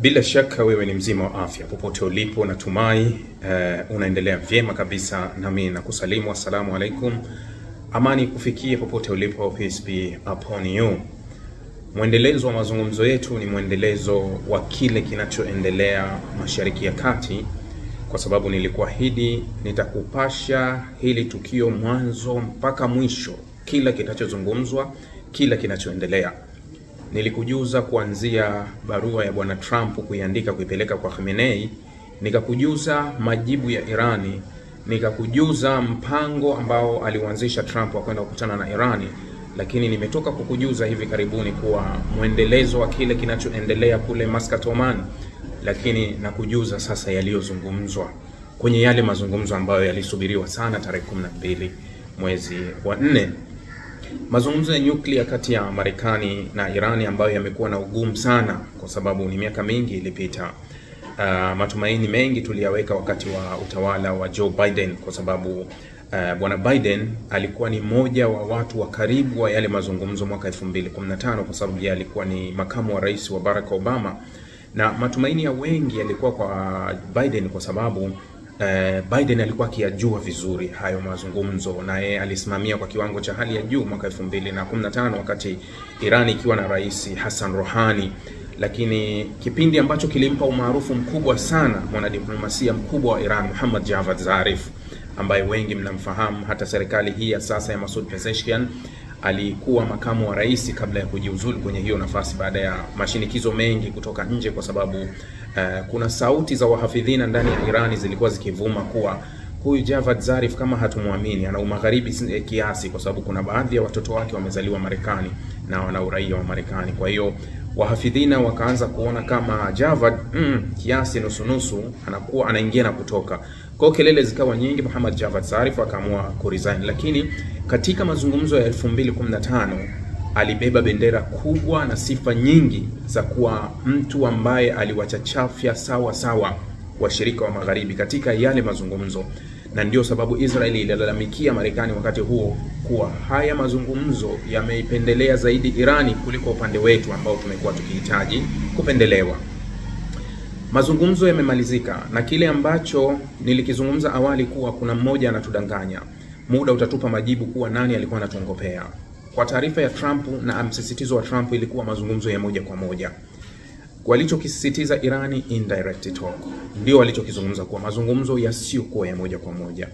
Bila shaka wewe ni mzima wa afya popote ulipo, natumai unaendelea vyema kabisa, nami nakusalimu assalamu alaikum. Amani kufikie popote ulipo, peace be upon you. Mwendelezo wa mazungumzo yetu ni mwendelezo wa kile kinachoendelea Mashariki ya Kati, kwa sababu nilikuahidi nitakupasha hili tukio mwanzo mpaka mwisho, kila kinachozungumzwa, kila kinachoendelea. Nilikujuza kuanzia barua ya bwana Trump kuiandika kuipeleka kwa Khamenei, nikakujuza majibu ya Irani, nikakujuza mpango ambao aliuanzisha Trump wa kwenda kukutana na Irani, lakini nimetoka kukujuza hivi karibuni kuwa mwendelezo wa kile kinachoendelea kule Muscat, Oman, lakini nakujuza sasa yaliyozungumzwa kwenye yale mazungumzo ambayo yalisubiriwa sana tarehe 12 mwezi wa 4. Mazungumzo ya nyuklia kati ya Marekani na Irani ambayo yamekuwa na ugumu sana kwa sababu ni miaka mingi ilipita. Matumaini mengi tuliyaweka wakati wa utawala wa Joe Biden, kwa sababu bwana Biden alikuwa ni mmoja wa watu wa karibu wa yale mazungumzo mwaka 2015, kwa sababu yeye alikuwa ni makamu wa rais wa Barack Obama, na matumaini ya wengi yalikuwa kwa Biden kwa sababu Biden alikuwa akiyajua vizuri hayo mazungumzo, na yeye alisimamia kwa kiwango cha hali ya juu mwaka 2015 wakati Irani ikiwa na rais Hassan Rouhani. Lakini kipindi ambacho kilimpa umaarufu mkubwa sana mwanadiplomasia mkubwa wa Iran, Mohammad Javad Zarif, ambaye wengi mnamfahamu. Hata serikali hii ya sasa ya Masoud Pezeshkian alikuwa makamu wa rais kabla ya kujiuzulu kwenye hiyo nafasi baada ya mashinikizo mengi kutoka nje, kwa sababu kuna sauti za wahafidhina ndani ya Irani zilikuwa zikivuma kuwa huyu Javad Zarif kama hatumwamini ana umagharibi kiasi, kwa sababu kuna baadhi ya watoto wake wamezaliwa Marekani na wana uraia wa Marekani. Kwa hiyo wahafidhina wakaanza kuona kama Javad kiasi nusu anakuwa anaingia na kutoka. Kwa kelele zikawa nyingi, Mohammad Javad Zarif akaamua kuresign. Lakini katika mazungumzo ya 2015 alibeba bendera kubwa na sifa nyingi za kuwa mtu ambaye aliwachachafya sawa washirika wa magharibi katika yale mazungumzo, na ndio sababu Israeli ililalamikia Marekani wakati huo kuwa haya mazungumzo yameipendelea zaidi Irani kuliko upande wetu ambao tumekuwa tukihitaji kupendelewa. Mazungumzo yamemalizika, na kile ambacho nilikizungumza awali kuwa kuna mmoja anatudanganya, muda utatupa majibu kuwa nani alikuwa anatuongopea. Kwa taarifa ya Trump na msisitizo wa Trump ilikuwa mazungumzo ya moja kwa moja. Walichokisisitiza Irani indirect talk, ndio walichokizungumza kuwa mazungumzo yasiyokuwa ya moja kwa moja.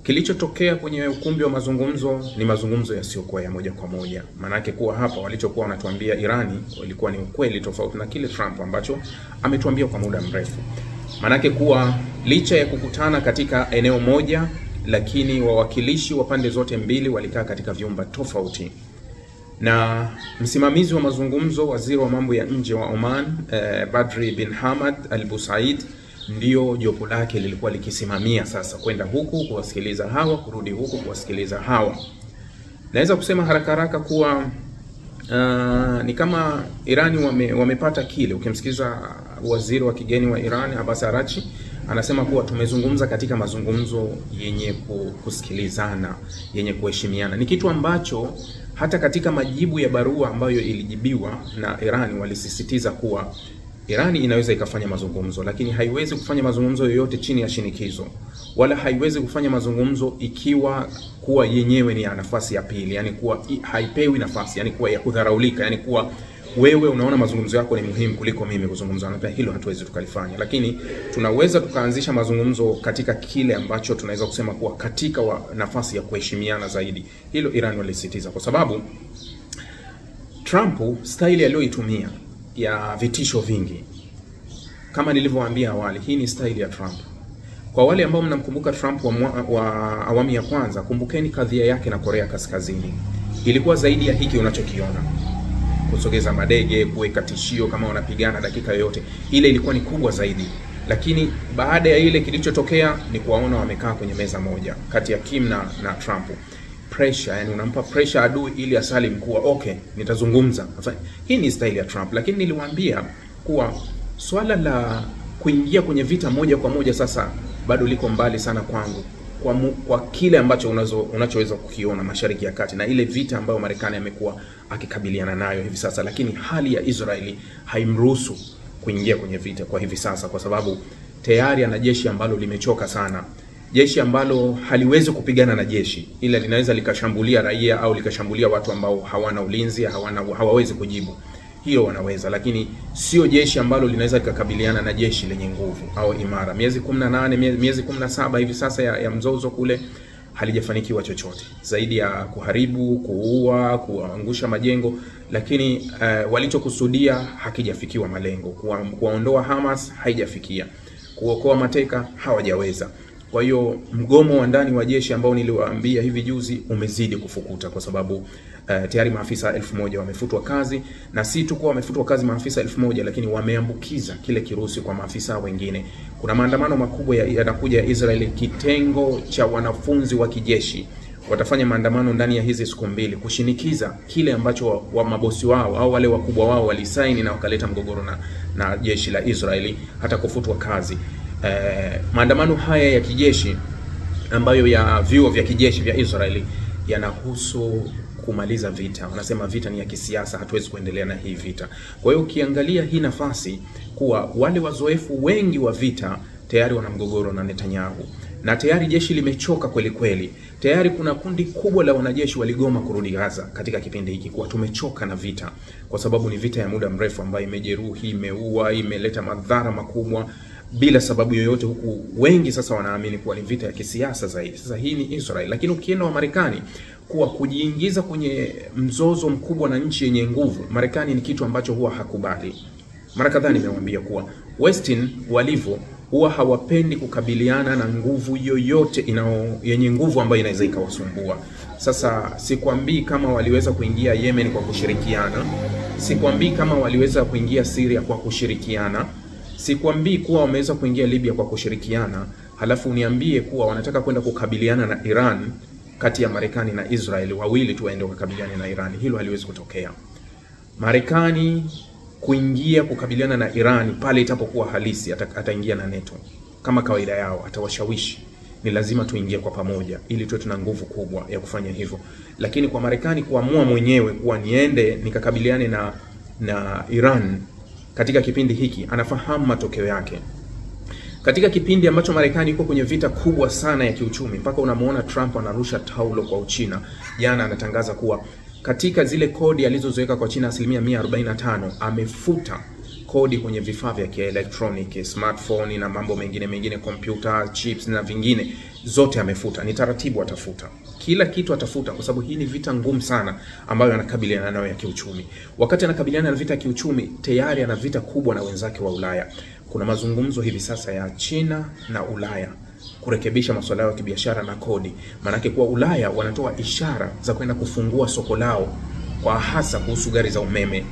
Kilichotokea kwenye ukumbi wa mazungumzo ni mazungumzo yasiyokuwa ya moja kwa moja. Manake kuwa hapa walichokuwa wanatuambia Irani walikuwa ni ukweli tofauti na kile Trump ambacho ametuambia kwa muda mrefu. Manake kuwa licha ya kukutana katika eneo moja, lakini wawakilishi wa pande zote mbili walikaa katika vyumba tofauti. Na msimamizi wa mazungumzo, waziri wa mambo ya nje wa Oman, Badri bin Hamad al-Busaid, ndio jopo lake lilikuwa likisimamia sasa kwenda huku kuwasikiliza hawa, kurudi huku kuwasikiliza hawa. Naweza kusema haraka kuwa ni kama Irani wamepata kile. Ukimsikiliza waziri wa kigeni wa Iran Abbas Araghchi anasema kuwa tumezungumza katika mazungumzo yenye kusikilizana, yenye kuheshimiana. Ni kitu ambacho hata katika majibu ya barua ambayo ilijibiwa na Irani walisisitiza kuwa Irani inaweza ikafanya mazungumzo, lakini haiwezi kufanya mazungumzo yoyote chini ya shinikizo, wala haiwezi kufanya mazungumzo ikiwa kuwa yenyewe ni ya nafasi ya pili, yani kuwa haipewi nafasi, yani kuwa ya kudharaulika, yani kuwa wewe unaona mazungumzo yako ni muhimu kuliko mimi kuzungumza. Na pia hilo hatuwezi tukalifanya, lakini tunaweza tukaanzisha mazungumzo katika kile ambacho tunaweza kusema kuwa katika nafasi ya kuheshimiana zaidi. Hilo Iran walisitiza, kwa sababu Trump style aliyoitumia ya vitisho vingi, kama nilivyowaambia awali, hii ni style ya Trump. Kwa wale ambao mnamkumbuka Trump wa awamu ya kwanza, kumbukeni kadhia yake na Korea Kaskazini ilikuwa zaidi ya hiki unachokiona, kusogeza madege, kuweka tishio kama wanapigana dakika yoyote. Ile ilikuwa ni kubwa zaidi, lakini baada ya ile kilichotokea ni kuwaona wamekaa kwenye meza moja kati ya Kim na Trump. Pressure, yani unampa pressure adui ili asalim kuwa okay, nitazungumza. Hii ni style ya Trump. Lakini niliwaambia kuwa swala la kuingia kwenye vita moja kwa moja sasa bado liko mbali sana kwangu, kwa kile ambacho unachoweza kukiona Mashariki ya Kati na ile vita ambayo Marekani amekuwa akikabiliana nayo hivi sasa. Lakini hali ya Israeli haimruhusu kuingia kwenye vita kwa hivi sasa, kwa sababu tayari ana jeshi ambalo limechoka sana. Jeshi ambalo haliwezi kupigana na jeshi, ila linaweza likashambulia raia au likashambulia watu ambao hawana ulinzi, hawawezi kujibu. Hiyo wanaweza, lakini sio jeshi ambalo linaweza likakabiliana na jeshi lenye nguvu au imara. Miezi 18, miezi 17 hivi sasa ya mzozo kule halijafanikiwa chochote zaidi ya kuharibu, kuua, kuangusha majengo, lakini walichokusudia hakijafikiwa malengo. Kuwaondoa Hamas haijafikia, kuokoa mateka hawajaweza. Kwa hiyo mgomo wa ndani wa jeshi ambao niliwaambia hivi juzi umezidi kufukuta, kwa sababu tayari maafisa 1000 wamefutwa kazi, na si tu kwa wamefutwa kazi maafisa 1000, lakini wameambukiza kile kirusi kwa maafisa wengine. Kuna maandamano makubwa yanakuja ya Israeli. Kitengo cha wanafunzi wa kijeshi watafanya maandamano ndani ya hizi siku 2 kushinikiza kile ambacho mabosi wao au wale wakubwa wao walisaini na wakaleta mgogoro na jeshi la Israeli, hata kufutwa kazi. Maandamano haya ya kijeshi ambayo ya vyuo vya kijeshi vya Israeli yanahusu kumaliza vita. Wanasema vita ni ya kisiasa, hatuwezi kuendelea na hii vita. Kwa hiyo ukiangalia hii nafasi kuwa wale wazoefu wengi wa vita tayari wana mgogoro na Netanyahu, na tayari jeshi limechoka kweli kweli. Tayari kuna kundi kubwa la wanajeshi waligoma kurudi Gaza katika kipindi hiki, kwa tumechoka na vita, kwa sababu ni vita ya muda mrefu ambayo imejeruhi, imeua, imeleta madhara makubwa bila sababu yoyote, huku wengi sasa wanaamini kuwa ni vita ya kisiasa zaidi. Sasa hii ni Israel, lakini ukienda wa Marekani kuwa kujiingiza kwenye mzozo mkubwa na nchi yenye nguvu, Marekani ni kitu ambacho huwa hakubali. Mara kadhaa nimewaambia kuwa Western walivyo huwa hawapendi kukabiliana na nguvu yoyote yenye nguvu ambayo inaweza ikawasumbua. Sasa sikwambii kama waliweza kuingia Yemen kwa kushirikiana, sikwambii kama waliweza kuingia Syria kwa kushirikiana, sikwambii kuwa wameweza kuingia Libya kwa kushirikiana, halafu uniambie kuwa wanataka kwenda kukabiliana na Iran. Kati ya Marekani na Israeli wawili tu waende kukabiliana na Iran. Hilo haliwezi kutokea. Marekani kuingia kukabiliana na Iran pale itapokuwa halisi, ataingia na NATO kama kawaida yao, atawashawishi ni lazima tuingie kwa pamoja ili tuwe tuna nguvu kubwa ya kufanya hivyo. Lakini kwa Marekani kuamua mwenyewe kuwa niende nikakabiliane na Iran katika kipindi hiki, anafahamu matokeo yake. Katika kipindi ambacho Marekani iko kwenye vita kubwa sana ya kiuchumi, mpaka unamuona Trump anarusha taulo kwa Uchina. Jana anatangaza kuwa katika zile kodi alizozoweka kwa China 145%, amefuta kodi kwenye vifaa vya kielektroniki, smartphone na mambo mengine, computer, chips na vingine, zote amefuta. Ni taratibu atafuta. Kila kitu atafuta, kwa sababu hii ni vita ngumu sana ambayo anakabiliana nayo ya kiuchumi. Wakati anakabiliana na vita ya kiuchumi, tayari ana vita kubwa na wenzake wa Ulaya. Kuna mazungumzo hivi sasa ya China na Ulaya kurekebisha masuala ya kibiashara na kodi. Manake kwa Ulaya wanatoa ishara za kwenda kufungua soko lao, kwa hasa kuhusu gari za umeme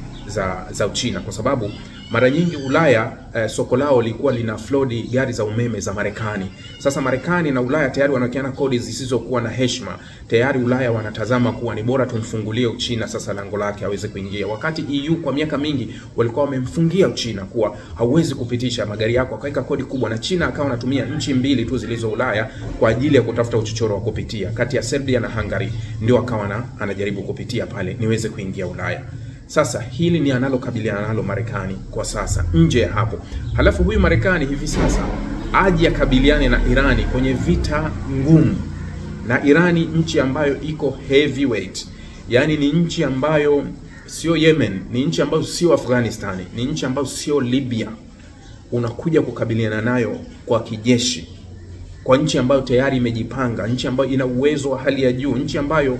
za Uchina, kwa sababu mara nyingi Ulaya soko lao lilikuwa lina flodi gari za umeme za Marekani. Sasa Marekani na Ulaya tayari wanakiana kodi zisizokuwa na heshima. Tayari Ulaya wanatazama kuwa ni bora tumfungulie Uchina sasa lango lake aweze kuingia. Wakati EU kwa miaka mingi walikuwa wamemfungia Uchina kuwa hauwezi kupitisha magari yako, akaweka kodi kubwa, na China akawa anatumia nchi 2 tu zilizo Ulaya kwa ajili ya kutafuta uchochoro wa kupitia, kati ya Serbia na Hungary, ndio akawa anajaribu kupitia pale niweze kuingia Ulaya. Sasa hili ni analokabiliana nalo Marekani kwa sasa. Nje ya hapo, halafu huyu Marekani hivi sasa aje akabiliane na Irani kwenye vita ngumu, na Irani nchi ambayo iko heavyweight, yani ni nchi ambayo sio Yemen, ni nchi ambayo sio Afghanistan, ni nchi ambayo sio Libya. Unakuja kukabiliana nayo kwa kijeshi, kwa nchi ambayo tayari imejipanga, nchi ambayo ina uwezo wa hali ya juu, nchi ambayo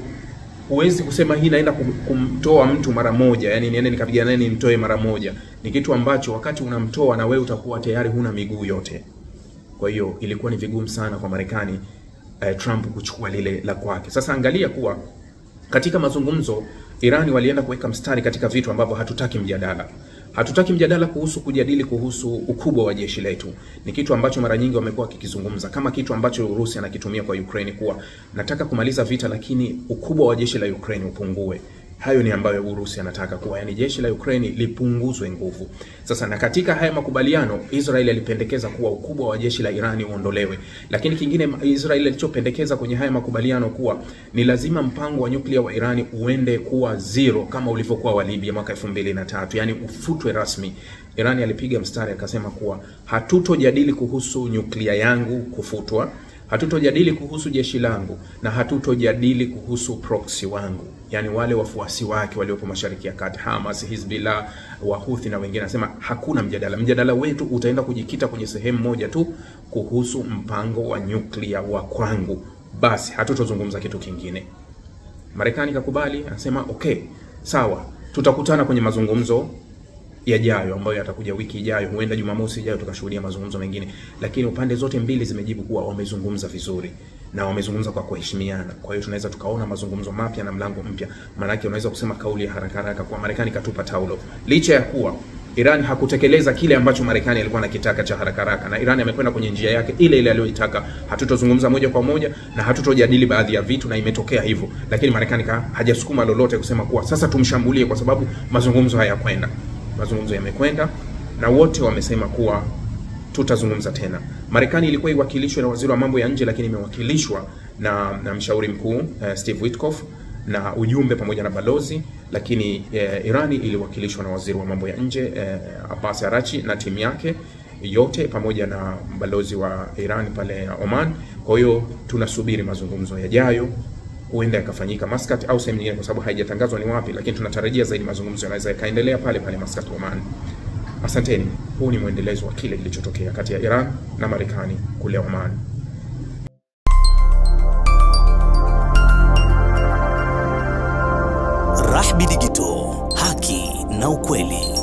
huwezi kusema hii naenda kumtoa mtu mara moja, yani niende nikapigana naye nimtoe mara moja. Ni kitu ambacho wakati unamtoa na wewe utakuwa tayari huna miguu yote. Kwa hiyo ilikuwa ni vigumu sana kwa Marekani Trump kuchukua lile la kwake. Sasa angalia kuwa katika mazungumzo Irani walienda kuweka mstari katika vitu ambavyo hatutaki mjadala. Hatutaki mjadala kujadili kuhusu ukubwa wa jeshi letu. Ni kitu ambacho mara nyingi wamekuwa kikizungumza kama kitu ambacho Urusi anakitumia kwa Ukraine, kuwa nataka kumaliza vita lakini ukubwa wa jeshi la Ukraine upungue. Hayo ni ambayo Urusi anataka kuwa, yani jeshi la Ukraine lipunguzwe nguvu. Sasa na katika haya makubaliano Israel alipendekeza kuwa ukubwa wa jeshi la Irani uondolewe. Lakini kingine Israel alichopendekeza kwenye haya makubaliano kuwa ni lazima mpango wa nyuklia wa Irani uende kuwa zero kama ulivyokuwa wa Libya mwaka 2003, yani ufutwe rasmi. Irani alipiga mstari akasema kuwa hatutojadili kuhusu nyuklia yangu kufutwa, hatutojadili kuhusu jeshi langu, na hatutojadili kuhusu proxy wangu, yani wale wafuasi wake waliopo Mashariki ya Kati, Hamas, Hizbullah, Wahuthi na wengine. Anasema hakuna mjadala. Mjadala wetu utaenda kujikita kwenye sehemu moja tu, kuhusu mpango wa nyuklia wa kwangu. Basi hatutozungumza kitu kingine. Marekani kakubali, anasema okay, sawa, tutakutana kwenye mazungumzo yajayo ambayo yatakuja wiki ijayo, huenda Jumamosi ijayo tukashuhudia mazungumzo mengine. Lakini upande zote mbili zimejibu kuwa wamezungumza vizuri na wamezungumza kwa kuheshimiana. Kwa hiyo tunaweza tukaona mazungumzo mapya na mlango mpya. Maana yake unaweza kusema kauli ya haraka haraka kwa Marekani katupa taulo, licha ya kuwa Iran hakutekeleza kile ambacho Marekani alikuwa anakitaka cha haraka haraka, na Iran amekwenda kwenye njia yake ile ile aliyoitaka. Hatutozungumza moja kwa moja na hatutojadili baadhi ya vitu, na imetokea hivyo. Lakini Marekani hajasukuma lolote kusema kuwa sasa tumshambulie kwa sababu mazungumzo hayakwenda. Mazungumzo yamekwenda na wote wamesema kuwa tutazungumza tena. Marekani ilikuwa iwakilishwe na waziri wa mambo ya nje, lakini imewakilishwa na mshauri mkuu Steve Witkoff na ujumbe pamoja na balozi. Lakini Irani iliwakilishwa na waziri wa mambo ya nje Abbas Araghchi na timu yake yote pamoja na balozi wa Iran pale Oman. Kwa hiyo tunasubiri mazungumzo yajayo, huenda yakafanyika Muscat au sehemu nyingine kwa sababu haijatangazwa ni wapi, lakini tunatarajia zaidi mazungumzo yanaweza yakaendelea pale pale Muscat, Oman. Asanteni. Huu ni mwendelezo wa kile kilichotokea kati ya Iran na Marekani kule Oman. Rahby Digital, haki na ukweli.